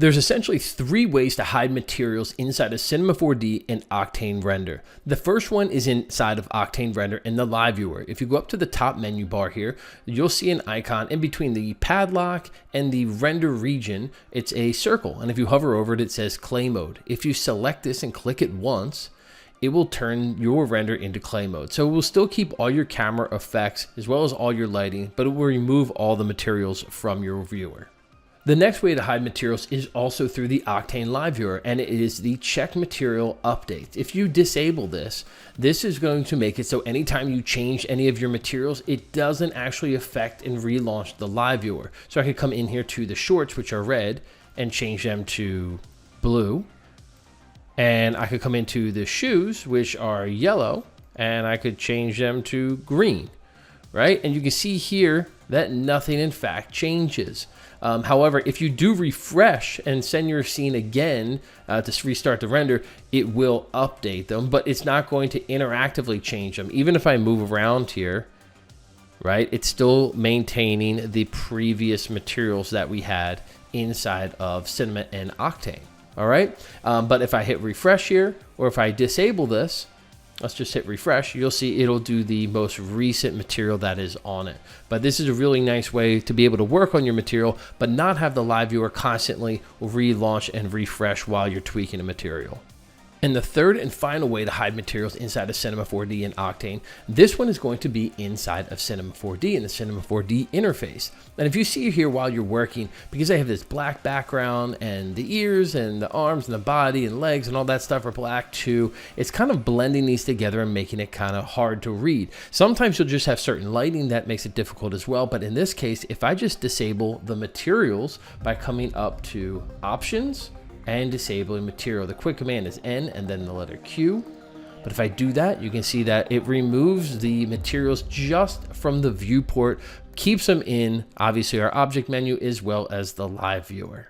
There's essentially three ways to hide materials inside of Cinema 4D and Octane Render. The first one is inside of Octane Render in the Live Viewer. If you go up to the top menu bar here, you'll see an icon in between the padlock and the render region. It's a circle, and if you hover over it, it says clay mode. If you select this and click it once, it will turn your render into clay mode. So it will still keep all your camera effects as well as all your lighting, but it will remove all the materials from your viewer. The next way to hide materials is also through the Octane Live Viewer, and it is the check material updates. If you disable this, this is going to make it so anytime you change any of your materials, it doesn't actually affect and relaunch the Live Viewer. So I could come in here to the shorts, which are red, and change them to blue. And I could come into the shoes, which are yellow, and I could change them to green, right? And you can see here that nothing in fact changes. However, if you do refresh and send your scene again to restart the render, it will update them, but it's not going to interactively change them. Even if I move around here, right, it's still maintaining the previous materials that we had inside of Cinema and Octane. All right, but if I hit refresh here, or if I disable this, let's just hit refresh, you'll see it'll do the most recent material that is on it. But this is a really nice way to be able to work on your material, but not have the Live Viewer constantly relaunch and refresh while you're tweaking a material. And the third and final way to hide materials inside of Cinema 4D and Octane, this one is going to be inside of Cinema 4D in the Cinema 4D interface. And if you see here while you're working, because I have this black background and the ears and the arms and the body and legs and all that stuff are black too, it's kind of blending these together and making it kind of hard to read. Sometimes you'll just have certain lighting that makes it difficult as well. But in this case, if I just disable the materials by coming up to options, and disabling material. The quick command is N and then the letter Q. But if I do that, you can see that it removes the materials just from the viewport, keeps them in, obviously, our object menu as well as the Live Viewer.